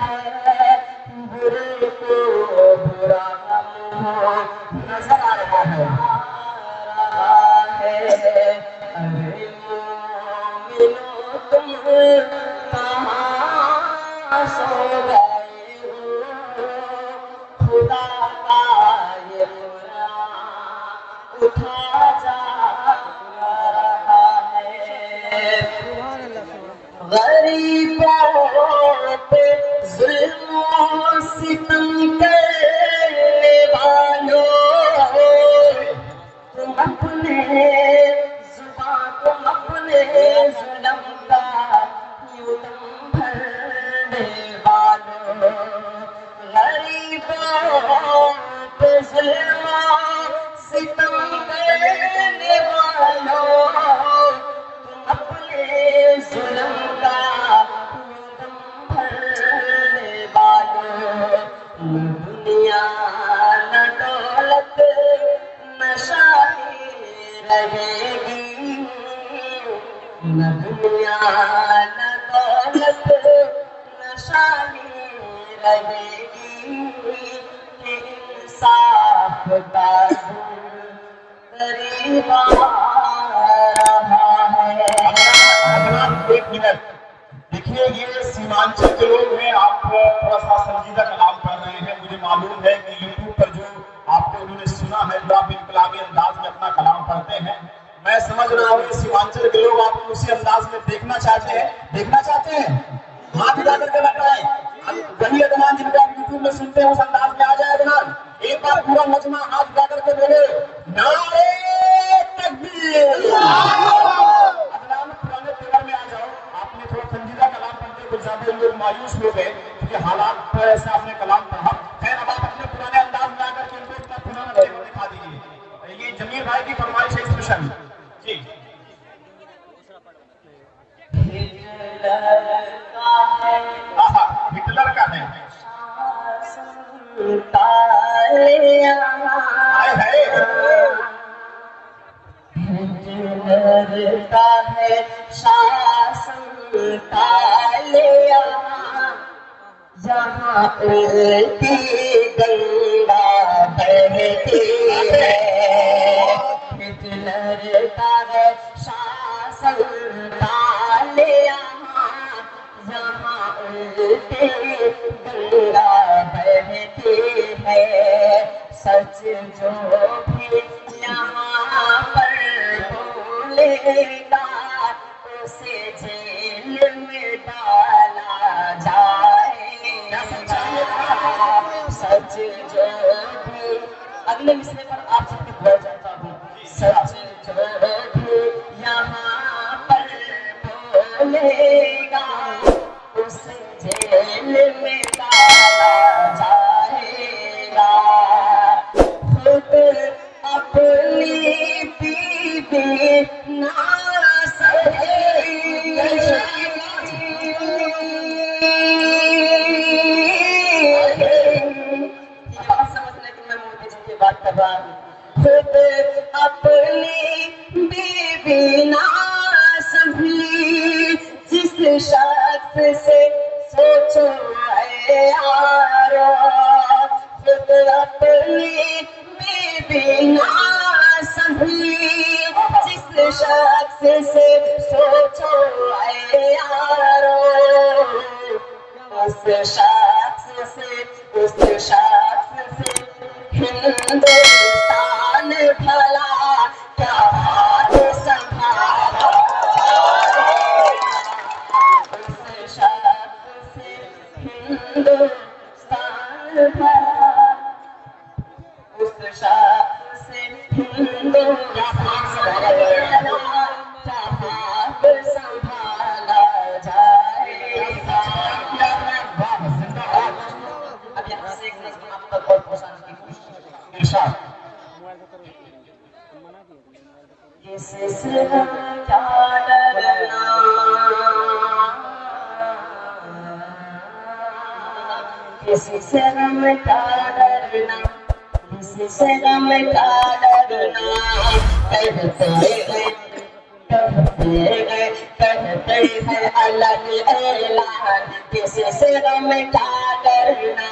ہے برے کو برا نظر آ رہا ہے ارے مومنو تم کہاں سو گئے ہو خدا کا یہ قرآن اٹھا جا رہا ہے غریبوں پہ ظلم و ستم کرنے والوں تم اپنے اپنے ظلم کا یوں دم بھرنے والوں غریبوں پہ ظلم و ستم کرنے والوں تم اپنے ظلم کا یوں دم بھرنے والوں دنیا نہ دولت نہ شاہی رہے گی نہ دنیا نہ دولت نہ شاہی رہے گی کہ انصاف کا قریب آ رہا ہے ایک منٹ دیکھیے یہ سیمانچل کے لوگ ہیں آپ تھوڑا سا سنجیدہ کلام پڑھ رہے ہیں مجھے معلوم ہے کہ یوٹیوب پر جو آپ کو انہوں نے سنا ہے جو آپ انقلابی انداز میں اپنا کلام پڑھتے ہیں میں سمجھ رہا ہوں سیمانچل کے لوگ آپ کو اسی انداز میں دیکھنا چاہتے ہیں ہاتھ اٹھا کر کے بتائیں وہی ادمان جن کو آپ یوٹیوب میں سنتے ہیں اس انداز میں آ جائے ادمان ایک بار پورا مجمع ہاتھ اٹھا کر کے بولے نعرے تکبیر ادمان پرانے پیپر میں آ جاؤ آپ نے تھوڑا سنجیدہ کلام پڑھتے کچھ زیادہ لوگ مایوس ہو گئے کیونکہ حالات پر ایسا آپ نے کلام پڑھا خیر اب آپ اپنے پرانے انداز میں آ کر کے ان کو اپنا پرانا پیپر دکھا دیجیے یہ جمیل بھائی کی فرمائش ہے اسپیشل جی ہٹلر کا ہے ہٹلر کا ہے شاسن تالیا جہاں الٹی گنگا بہتی ہے ہٹلر کا ہے شاسن تالیا جہاں الٹی گنگا بہتی ہے سچ جو بھی یہاں پر بولے گا اسے جیل میں ڈالا جائے گا سچ جو بھی اگلے مصرے پر آپ سب کو بول جاتا ہوں سچ جو بھی یہاں پر بولے گا اسے جیل میں ڈالا جائے گا خود اپنی بیوی نہ سہی بات سمجھ لیکن میں مودی جی کی بات کر رہا ہوں خود اپنی بیوی نہ سنبھلی جس شخص سے سوچو اے یارو خود اپنی بیوی نہ سنبھلی جس شخص سے سوچو اے یارو اس شخص سے ہندوستان بھلا کیا ہاتھ سنبھالا اس شخص سے ہندوستان بھلا اس شخص سے ہندوستان بھلا کیا ہاتھ سنبھالا جائے گا اب یہاں سے ایک نظم آپ تک بہت پسند کی کوشش ارشاد کسی سے کیا ڈرنا کسی سے ہم کیا ڈرنا کسی سے ہم کیا ڈرنا کہتے ہیں کہتے ہیں الگ اعلان کسی سے غم کیا کرنا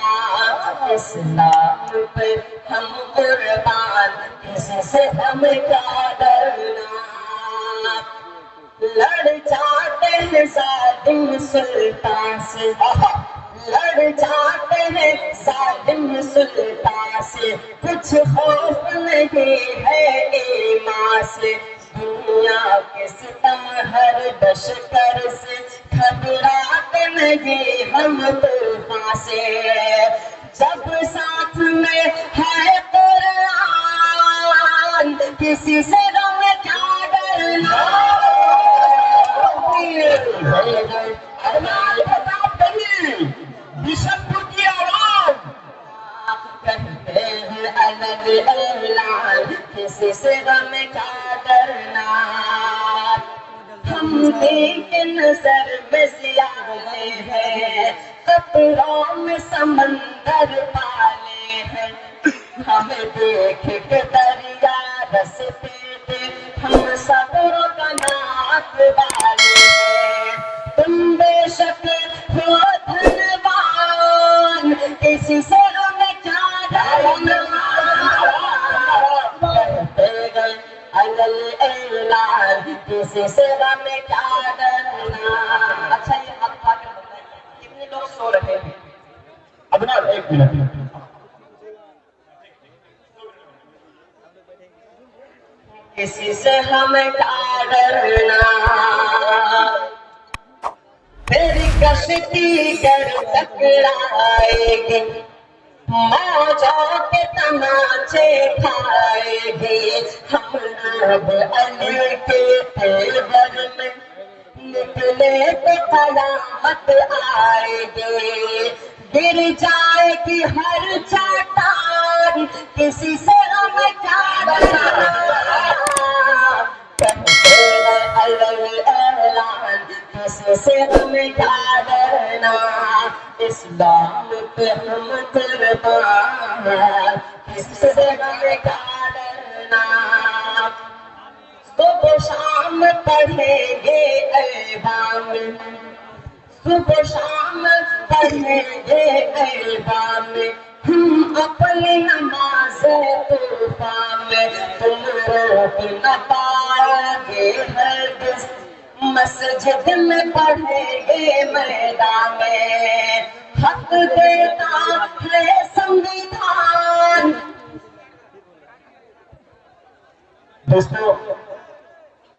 اسلام پہ ہم قربان کسی سے ہم کیا ڈرنا لڑ جاتے ہیں ظالم سلطان سے لڑ جاتے ہیں ظالم سلطان سے کچھ خوف نہیں ہے ایمان سے دنیا کے ستم ہر لشکر سے گھبراتے نہیں ہم طوفان سے جب ساتھ میں ہے قرآن کسی سے غم کیا ڈرنا کی آواز کہتے ہیں الگ اعلان کسی سے غم کیا ڈرنا ہم دیکھ نظر میں سیاہ ہیں قطروں میں سمندر پالے ہیں ہمیں دیکھ کے دریا رستے تھے ہم صبر کا ناک والے ہیں تم بے شک ہو دھنوان کسی سے ہمیں کیا ڈرنا کہتے گئے الگ اعلان کسی سے ہمیں کیا ڈرنا اچھا یہ اب کھا کر بتائیں کتنے لوگ سو رہے ہیں اب نا ایک منٹ کسی سے ہمیں کیا ڈرنا پھر کشتی کر ٹکرائے گی موجوں کے تماچے کھائے گی ہم اب علی کے تیور میں نکلے تو قیامت آئے گی گر جائے گی ہر چٹان کسی سے ہمیں کیا ڈرنا الگ اعلان کسی سے ہمیں کیا ڈرنا اسلام پہ ہم قربان کسی سے ہمیں کیا ڈرنا صبح شام پڑھیں گے ایوان صبح شام پڑھیں گے ایوان ہم اپنی نماز طوفان میں تم روک نہ پاؤ گے ہرگز مسجد میں پڑھیں گے میدان میں حق دیتا ہے سنویدھان دوستو